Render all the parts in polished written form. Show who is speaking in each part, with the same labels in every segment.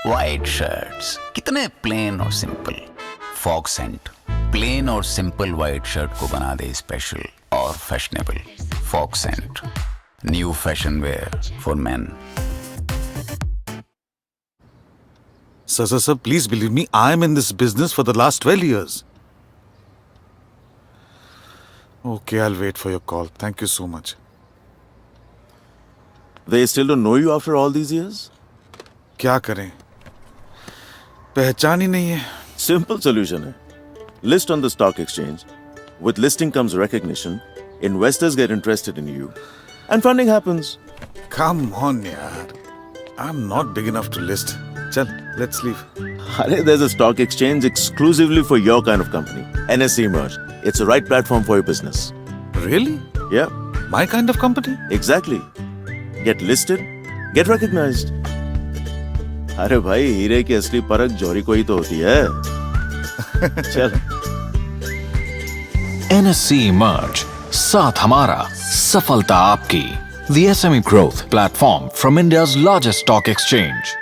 Speaker 1: White shirts, कितने plain और simple. Fog scent, plain और simple white shirt को बना दे special और fashionable. Fog scent, new fashion wear for men.
Speaker 2: Sir, please believe me, I am in this business for the last 12 years. Okay, I'll wait for your call. Thank you so much.
Speaker 3: They still don't know you after all these years?
Speaker 2: क्या करें? पहचान ही नहीं है.
Speaker 3: Simple solution hai. List on the stock exchange. With listing comes recognition. Investors get interested in you. And funding happens.
Speaker 2: Come on, yaar. I'm not big enough to list. Chal, let's leave.
Speaker 3: There's a stock exchange exclusively for your kind of company. NSE Merge. It's the right platform for your business.
Speaker 2: Really?
Speaker 3: Yeah.
Speaker 2: My kind of company?
Speaker 3: Exactly. Get listed, get recognized. अरे भाई हीरे की असली परख जौहरी को ही तो होती है. चल.
Speaker 4: NSE Merge. साथ हमारा, सफलता आपकी. The SME Growth Platform from India's largest stock exchange.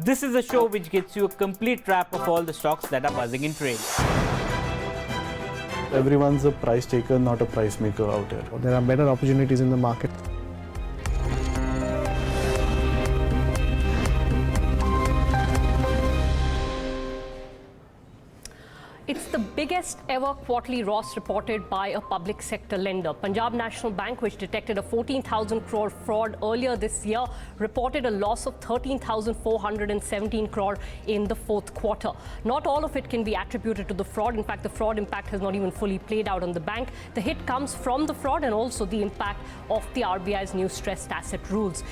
Speaker 5: This is a show which gets you a complete wrap of all the stocks that are buzzing in trade.
Speaker 6: Everyone's a price taker, not a price maker out here.
Speaker 7: There are better opportunities in the market.
Speaker 8: It's the biggest ever quarterly loss reported by a public sector lender. Punjab National Bank, which detected a 14,000 crore fraud earlier this year, reported a loss of 13,417 crore in the fourth quarter. Not all of it can be attributed to the fraud. In fact, the fraud impact has not even fully played out on the bank. The hit comes from the fraud and also the impact of the RBI's new stressed asset rules.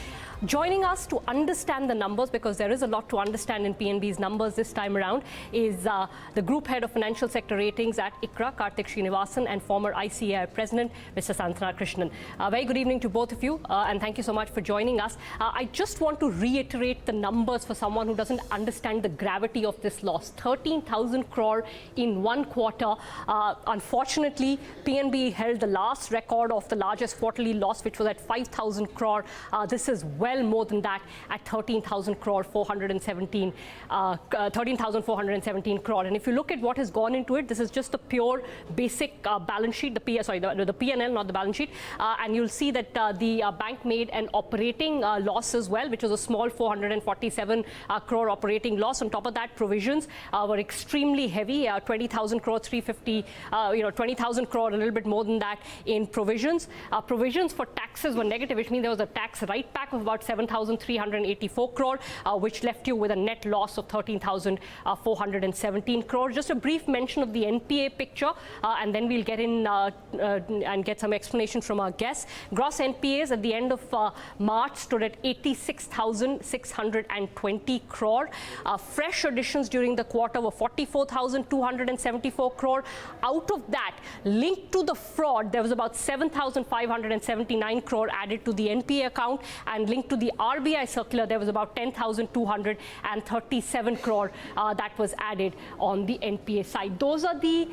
Speaker 8: Joining us to understand the numbers, because there is a lot to understand in PNB's numbers this time around, is the Group Head of Financial Sector Ratings at ICRA, Karthik Srinivasan, and former ICAI President, Mr. Santhana Krishnan. Very good evening to both of you, and thank you so much for joining us. I just want to reiterate the numbers for someone who doesn't understand the gravity of this loss. 13,000 crore in one quarter. Unfortunately, PNB held the last record of the largest quarterly loss, which was at 5,000 crore. This is well more than that at 13,000 crore, 13,417 crore. And if you look at what has gone into it, this is just the pure basic balance sheet, the PNL, not the balance sheet. And you'll see that the bank made an operating loss as well, which was a small 447 crore operating loss. On top of that, provisions were extremely heavy, 20,000 crore, 350, 20,000 crore, a little bit more than that in provisions. Provisions for taxes were negative, which means there was a tax write back of about 7,384 crore, which left you with a net loss of 13,417 crore. Just a brief mention of the NPA picture, and then we'll get in and get some explanation from our guests. Gross NPAs at the end of March stood at 86,620 crore. Fresh additions during the quarter were 44,274 crore. Out of that, linked to the fraud, there was about 7,579 crore added to the NPA account, and linked to the RBI circular, there was about 10,237 crore that was added on the NPA side. Those are the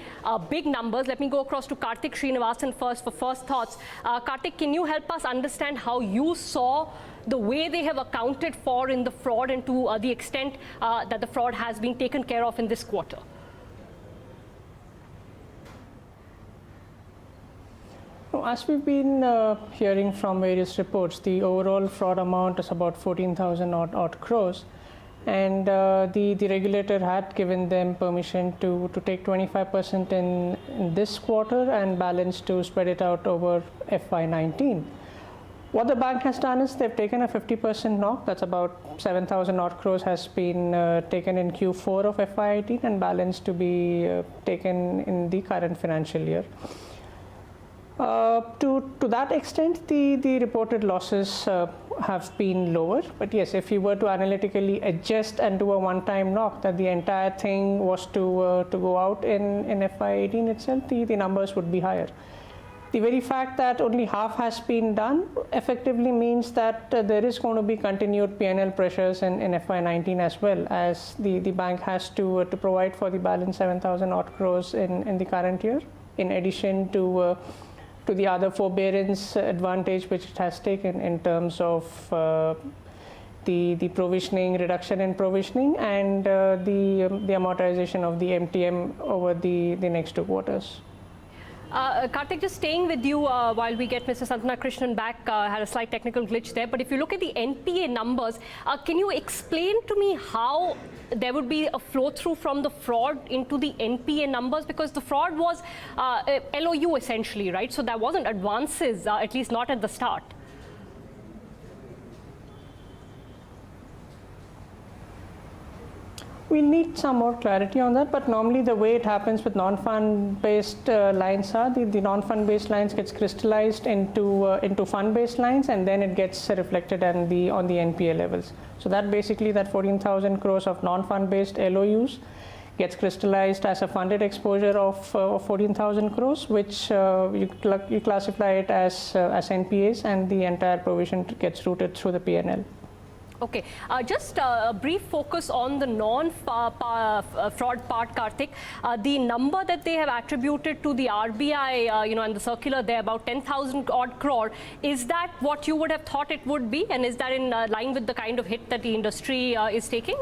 Speaker 8: big numbers. Let me go across to Karthik Srinivasan first for first thoughts. Karthik, can you help us understand how you saw the way they have accounted for in the fraud and to the extent that the fraud has been taken care of in this quarter?
Speaker 9: As we've been hearing from various reports, the overall fraud amount is about 14,000 odd crores, and the regulator had given them permission to take 25% in this quarter and balance to spread it out over FY19. What the bank has done is they've taken a 50% knock. That's about 7,000 odd crores has been taken in Q4 of FY18 and balance to be taken in the current financial year. To that extent, the reported losses have been lower. But yes, if you were to analytically adjust and do a one-time knock that the entire thing was to go out in FY18 itself, the numbers would be higher. the very fact that only half has been done effectively means that there is going to be continued P&L pressures in FY19 as well, as the bank has to provide for the balance 7,000 odd crores in the current year, in addition to the other forbearance advantage which it has taken in terms of the provisioning, reduction in provisioning, and the amortization of the MTM over the next 2 quarters.
Speaker 8: Karthik, just staying with you while we get Mr. Santhana Krishnan back, had a slight technical glitch there, but if you look at the NPA numbers, can you explain to me how there would be a flow through from the fraud into the NPA numbers? Because the fraud was LOU essentially, right? So there wasn't advances, at least not at the start.
Speaker 9: We need some more clarity on that, but normally the way it happens with non-fund based lines are the non-fund based lines gets crystallized into fund based lines, and then it gets reflected on the NPA levels. So that basically that 14,000 crores of non-fund based LOUs gets crystallized as a funded exposure of 14,000 crores, which you classify it as NPAs, and the entire provision gets routed through the P&L.
Speaker 8: Okay, just a brief focus on the non-fraud part, Karthik. The number that they have attributed to the RBI, and the circular there, about 10,000 odd crore, is that what you would have thought it would be, and is that in line with the kind of hit that the industry is taking?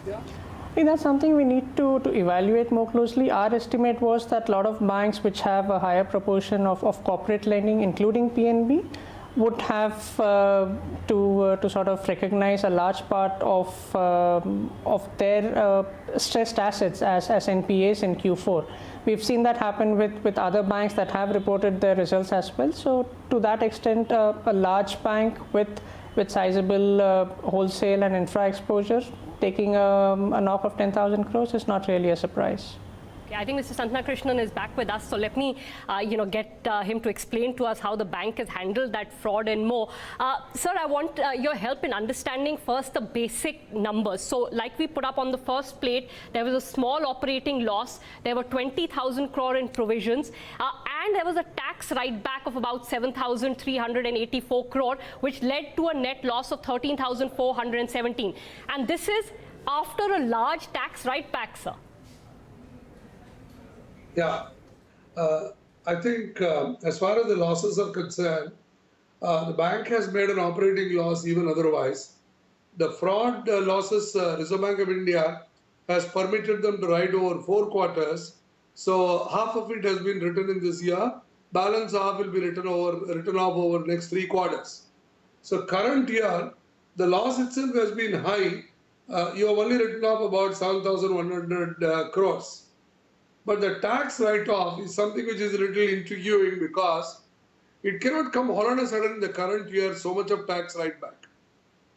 Speaker 9: I think that's something we need to evaluate more closely. Our estimate was that a lot of banks which have a higher proportion of corporate lending, including PNB, would have to sort of recognize a large part of their stressed assets as NPAs in Q4. We've seen that happen with other banks that have reported their results as well. So to that extent, a large bank with sizable wholesale and infra exposure taking a knock of 10,000 crores is not really a surprise.
Speaker 8: Okay, I think Mr. Santhana Krishnan is back with us, so let me, get him to explain to us how the bank has handled that fraud and more. Sir, I want your help in understanding first the basic numbers. So, like we put up on the first plate, there was a small operating loss. There were 20,000 crore in provisions, and there was a tax write-back of about 7,384 crore, which led to a net loss of 13,417. And this is after a large tax write-back, sir.
Speaker 10: Yeah, I think as far as the losses are concerned, the bank has made an operating loss even otherwise. The fraud losses, Reserve Bank of India has permitted them to write over 4 quarters. So half of it has been written in this year. Balance half will be written off over next 3 quarters. So current year, the loss itself has been high. You have only written off about 7,100 crores. But the tax write-off is something which is a little intriguing because it cannot come all on a sudden in the current year so much of tax write-back.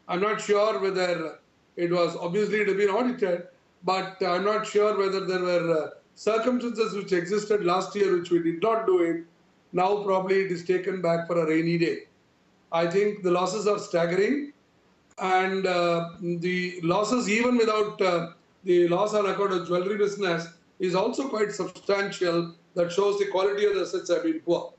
Speaker 10: I'm not sure whether it was, obviously it has been audited, but I'm not sure whether there were circumstances which existed last year which we did not do it. Now probably it is taken back for a rainy day. I think the losses are staggering, and the losses even without the loss on account of jewelry business is also quite substantial. That shows the quality of the assets have been poor.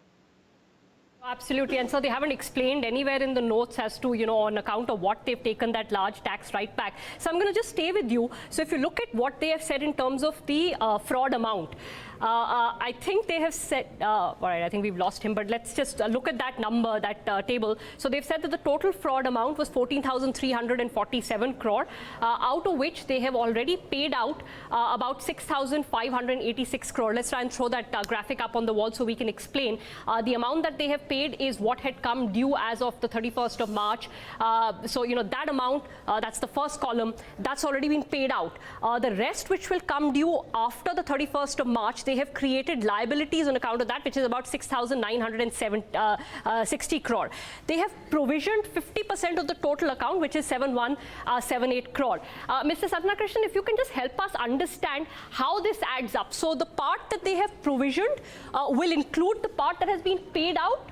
Speaker 8: Absolutely, and so they haven't explained anywhere in the notes as to, on account of what they've taken that large tax write back. So I'm going to just stay with you. So if you look at what they have said in terms of the fraud amount, I think they have said, all right, I think we've lost him, but let's just look at that number, that table. So they've said that the total fraud amount was 14,347 crore, out of which they have already paid out about 6,586 crore. Let's try and throw that graphic up on the wall so we can explain. The amount that they have paid is what had come due as of the 31st of March. So, that amount, that's the first column, that's already been paid out. The rest which will come due after the 31st of March, they have created liabilities on account of that, which is about 6,960 crore. They have provisioned 50% of the total account, which is 7,178 crore. Mr. Santhana Krishnan, if you can just help us understand how this adds up. So the part that they have provisioned will include the part that has been paid out?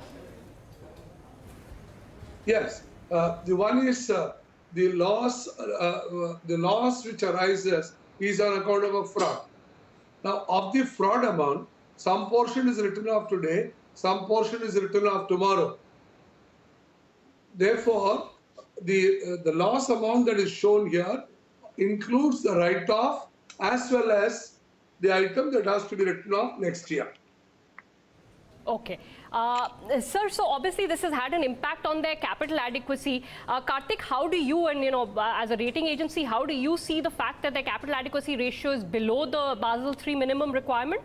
Speaker 10: Yes, the one is the loss which arises is on account of a fraud. Now, of the fraud amount, some portion is written off today, some portion is written off tomorrow. Therefore, the loss amount that is shown here includes the write-off as well as the item that has to be written off next year.
Speaker 8: Okay. Sir, so obviously this has had an impact on their capital adequacy. Karthik, how do you, and as a rating agency, how do you see the fact that their capital adequacy ratio is below the Basel III minimum requirement?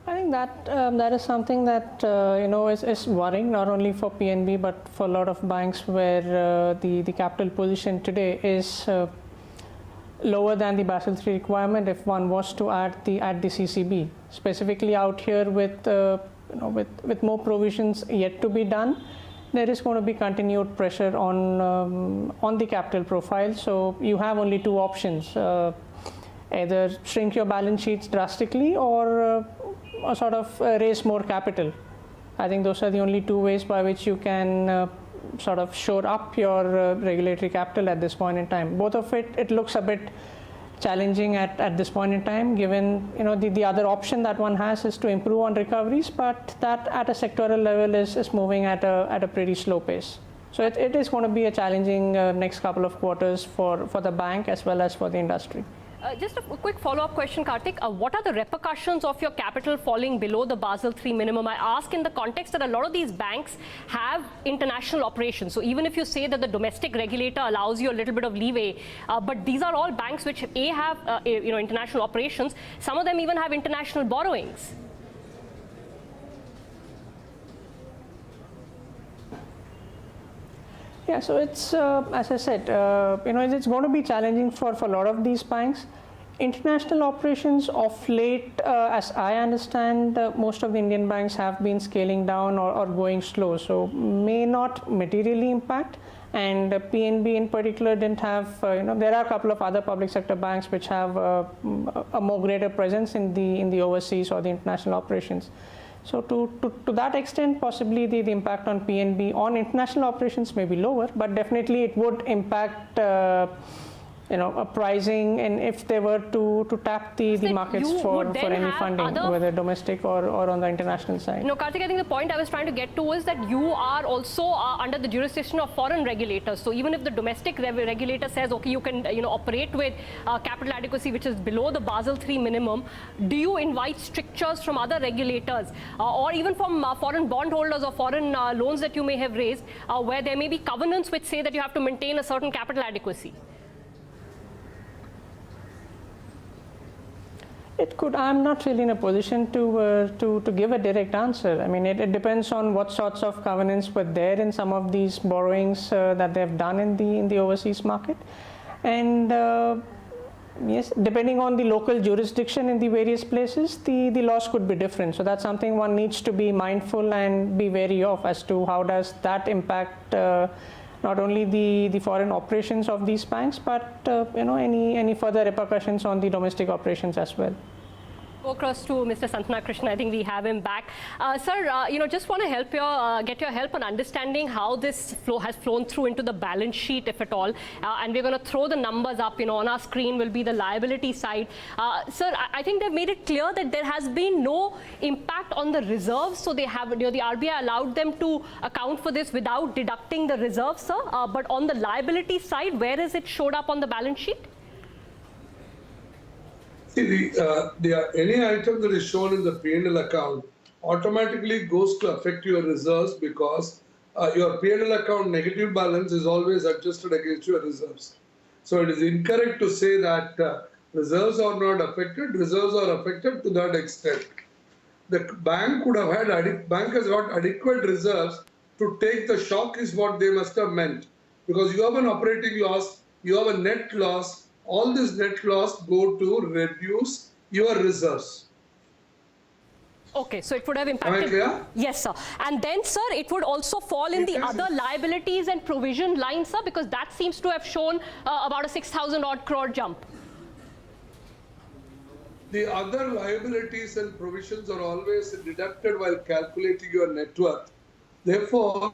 Speaker 9: I think that that is something that is worrying not only for PNB but for a lot of banks where the capital position today is lower than the Basel III requirement if one was to add the CCB. Specifically out here with more provisions yet to be done, there is going to be continued pressure on the capital profile. So you have only two options: either shrink your balance sheets drastically or sort of raise more capital. I think those are the only two ways by which you can sort of shore up your regulatory capital at this point in time. Both of it looks a bit challenging at this point in time, given the other option that one has is to improve on recoveries, but that at a sectoral level is moving at a pretty slow pace. So it is going to be a challenging next couple of quarters for the bank as well as for the industry.
Speaker 8: Just a quick follow-up question, Karthik. What are the repercussions of your capital falling below the Basel III minimum? I ask in the context that a lot of these banks have international operations. So even if you say that the domestic regulator allows you a little bit of leeway, but these are all banks which have international operations. Some of them even have international borrowings.
Speaker 9: Yeah, so it's as I said, it's going to be challenging for a lot of these banks. International operations of late, as I understand, most of the Indian banks have been scaling down or going slow, so may not materially impact. And PNB in particular didn't have, there are a couple of other public sector banks which have a more greater presence in the overseas or the international operations. So to that extent, possibly the impact on PNB on international operations may be lower, but definitely it would impact pricing, and if they were to tap the markets for any funding, whether domestic or on the international side.
Speaker 8: No, Karthik, I think the point I was trying to get to is that you are also under the jurisdiction of foreign regulators. So even if the domestic regulator says, okay, you can operate with capital adequacy which is below the Basel III minimum, do you invite strictures from other regulators or even from foreign bondholders or foreign loans that you may have raised where there may be covenants which say that you have to maintain a certain capital adequacy?
Speaker 9: It could. I'm not really in a position to give a direct answer. I mean, it depends on what sorts of covenants were there in some of these borrowings that they've done in the overseas market, and yes, depending on the local jurisdiction in the various places, the laws could be different. So that's something one needs to be mindful and be wary of as to how does that impact not only the foreign operations of these banks, but any further repercussions on the domestic operations as well.
Speaker 8: Go across to Mr. Santhana Krishnan. I think we have him back. Sir, just want to help get your help on understanding how this has flown through into the balance sheet, if at all. And we're going to throw the numbers up. On our screen will be the liability side. Sir, I think they've made it clear that there has been no impact on the reserves. So they have, the RBI allowed them to account for this without deducting the reserves, sir. But on the liability side, where is it showed up on the balance sheet?
Speaker 10: See, any item that is shown in the P&L account automatically goes to affect your reserves because your P&L account negative balance is always adjusted against your reserves. So it is incorrect to say that reserves are not affected. Reserves are affected to that extent. The bank could have had, bank has got adequate reserves to take the shock is what they must have meant. Because you have an operating loss, you have a net loss, all this net loss go to reduce your reserves.
Speaker 8: Okay, so it would have impacted.
Speaker 10: Am I clear?
Speaker 8: Yes, sir. And then, sir, it would also fall in the other liabilities and provision line, sir, because that seems to have shown about a 6,000 odd crore jump.
Speaker 10: The other liabilities and provisions are always deducted while calculating your net worth. Therefore,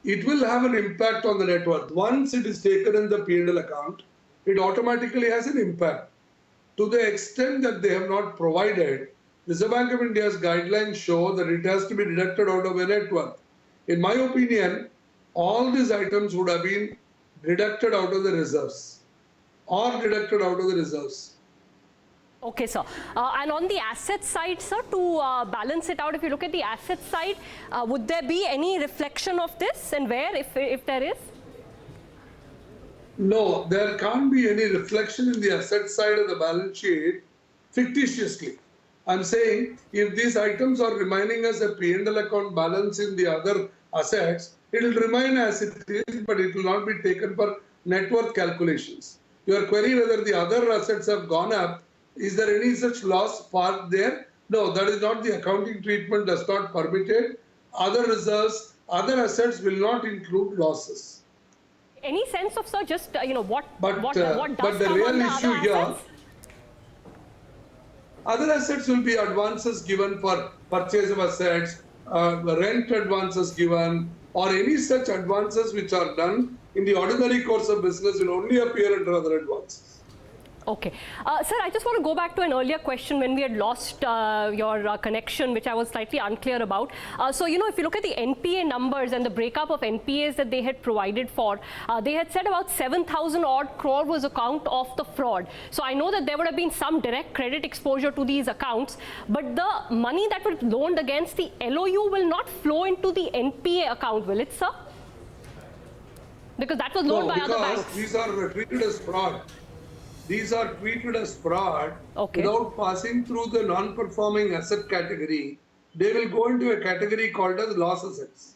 Speaker 10: it will have an impact on the net worth. Once it is taken in the P&L account, it automatically has an impact. To the extent that they have not provided, Reserve Bank of India's guidelines show that it has to be deducted out of the net worth. In my opinion, all these items would have been deducted out of the reserves or deducted out of the reserves.
Speaker 8: Okay, sir. And on the asset side, sir, to balance it out, if you look at the asset side, would there be any reflection of this, and where, if there is?
Speaker 10: No, there can't be any reflection in the asset side of the balance sheet fictitiously. I'm saying if these items are remaining as a P&L account balance in the other assets, it will remain as it is, but it will not be taken for net worth calculations. Your query whether the other assets have gone up, is there any such loss part there? No, that is not the accounting treatment, does not permit it. Other reserves, other assets will not include losses.
Speaker 8: Any sense of, sir, just, what
Speaker 10: But
Speaker 8: does
Speaker 10: the
Speaker 8: come
Speaker 10: real
Speaker 8: on the
Speaker 10: issue
Speaker 8: other
Speaker 10: here,
Speaker 8: assets?
Speaker 10: other assets will be advances given for purchase of assets, rent advances given, or any such advances which are done in the ordinary course of business will only appear under other advances.
Speaker 8: Okay. Sir, I just want to go back to an earlier question when we had lost your connection, which I was slightly unclear about. So, if you look at the NPA numbers and the breakup of NPAs that they had provided for, they had said about 7,000 odd crore was account of the fraud. So, I know that there would have been some direct credit exposure to these accounts, but the money that was loaned against the LOU will not flow into the NPA account, will it, sir? Because that was loaned by other banks.
Speaker 10: These are treated as fraud. These are treated as fraud without passing through the non-performing asset category. They will go into a category called as loss assets.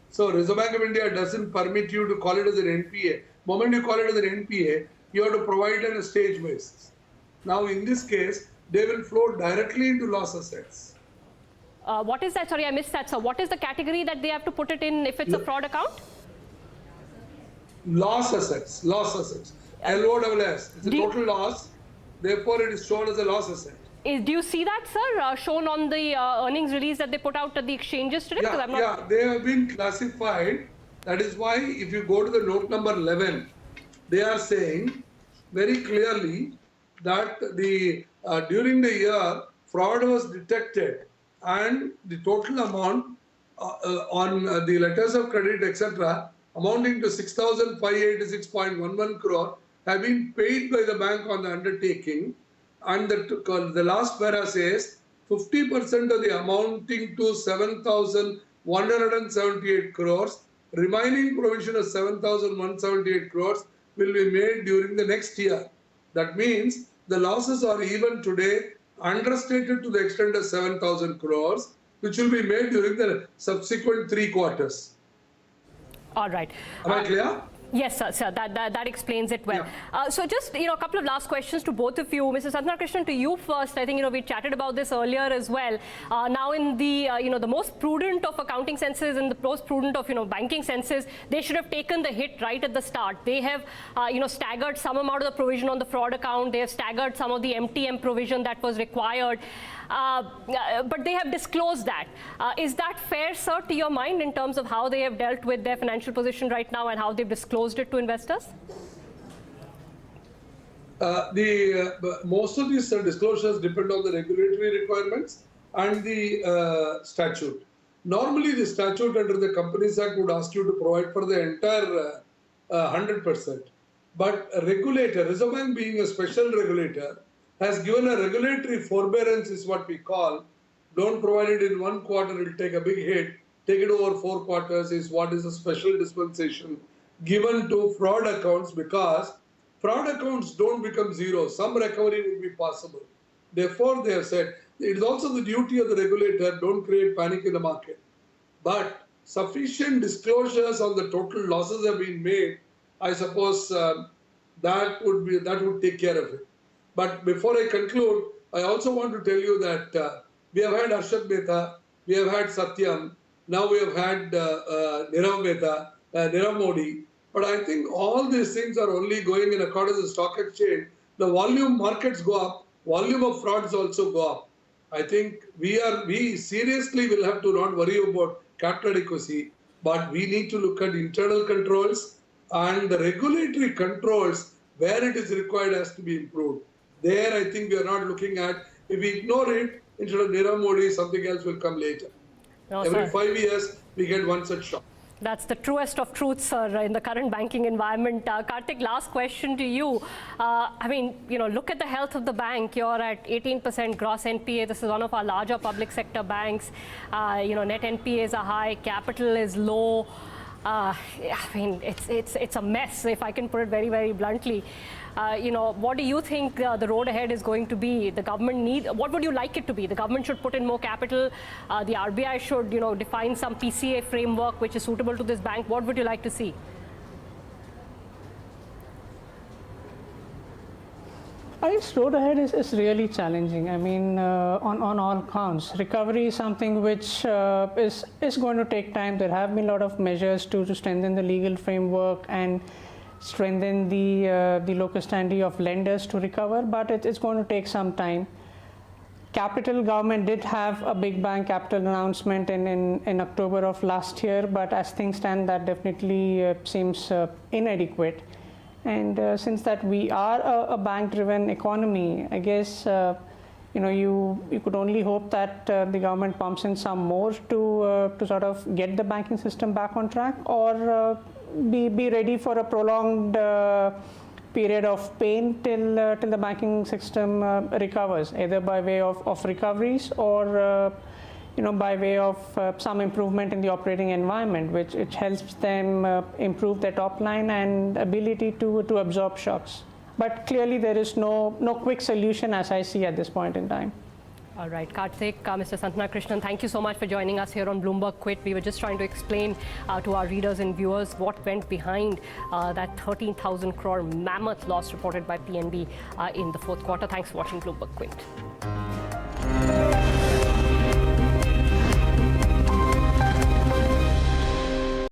Speaker 10: So Reserve Bank of India doesn't permit you to call it as an NPA. The moment you call it as an NPA, you have to provide on a stage basis. Now in this case, they will flow directly into loss assets.
Speaker 8: What is that? Sorry, I missed that, sir. What is the category that they have to put it in if it's a fraud account?
Speaker 10: Loss assets. Loss assets. LOSS. It's a total loss. Therefore, it is shown as a loss asset.
Speaker 8: Do you see that, sir, shown on the earnings release that they put out at the exchanges today?
Speaker 10: Yeah, they have been classified. That is why if you go to the note number 11, they are saying very clearly that the during the year, fraud was detected and the total amount on the letters of credit, etc., amounting to 6,586.11 crore have been paid by the bank on the undertaking, and the last para says 50% of the amounting to 7,178 crores, remaining provision of 7,178 crores will be made during the next year. That means the losses are even today understated to the extent of 7,000 crores, which will be made during the subsequent 3 quarters.
Speaker 8: All right.
Speaker 10: Am I clear?
Speaker 8: Yes, sir. That explains it well.
Speaker 10: Yeah.
Speaker 8: So just, a couple of last questions to both of you. Mr. Santhana Krishnan, to you first. I think, we chatted about this earlier as well. Now in the, the most prudent of accounting senses and the most prudent of, banking senses, they should have taken the hit right at the start. They have, staggered some amount of the provision on the fraud account. They have staggered some of the MTM provision that was required. But they have disclosed that. Is that fair, sir, to your mind in terms of how they have dealt with their financial position right now and how they've disclosed it to investors?
Speaker 10: Most of these disclosures depend on the regulatory requirements and the statute. Normally, the statute under the Companies Act would ask you to provide for the entire 100%. But a regulator, Reserve Bank being a special regulator, has given a regulatory forbearance is what we call. Don't provide it in 1 quarter, it will take a big hit. Take it over 4 quarters is what is a special dispensation given to fraud accounts, because fraud accounts don't become zero. Some recovery will be possible. Therefore, they have said, it is also the duty of the regulator, don't create panic in the market. But sufficient disclosures on the total losses have been made. I suppose that would take care of it. But before I conclude, I also want to tell you that we have had Arshad Mehta, we have had Satyam, now we have had Nirav Mehta, Nirav Modi. But I think all these things are only going in accordance with the stock exchange. The volume markets go up, volume of frauds also go up. I think we seriously will have to not worry about capital adequacy. but we need to look at internal controls and the regulatory controls where it is required has to be improved. There, I think we are not looking at, if we ignore it, instead of Nirav Modi, something else will come later.
Speaker 8: No,
Speaker 10: Every
Speaker 8: sir.
Speaker 10: 5 years, we get one such shock.
Speaker 8: That's the truest of truths, sir, in the current banking environment. Karthik, last question to you. I mean, look at the health of the bank. You're at 18% gross NPA. This is one of our larger public sector banks. Net NPAs are high, capital is low. I mean, it's a mess, if I can put it very, very bluntly. What do you think the road ahead is going to be? The government what would you like it to be? The government should put in more capital. The RBI should, define some PCA framework which is suitable to this bank. What would you like to see?
Speaker 9: I think road ahead is really challenging. I mean, on all counts, recovery is something which is going to take time. There have been a lot of measures to strengthen the legal framework and strengthen the locus standi of lenders to recover, but it's going to take some time. Capital, government did have a big bank capital announcement in October of last year, but as things stand, that definitely seems inadequate. And since that we are a bank-driven economy, I guess you could only hope that the government pumps in some more to sort of get the banking system back on track, or be ready for a prolonged period of pain till the banking system recovers, either by way of recoveries or by way of some improvement in the operating environment, which helps them improve their top line and ability to absorb shocks. But clearly there is no quick solution as I see at this point in time.
Speaker 8: All right, Karthik, Mr. Santhana Krishnan, thank you so much for joining us here on Bloomberg Quit. We were just trying to explain to our readers and viewers what went behind that 13,000 crore mammoth loss reported by PNB in the fourth quarter. Thanks for watching Bloomberg Quit.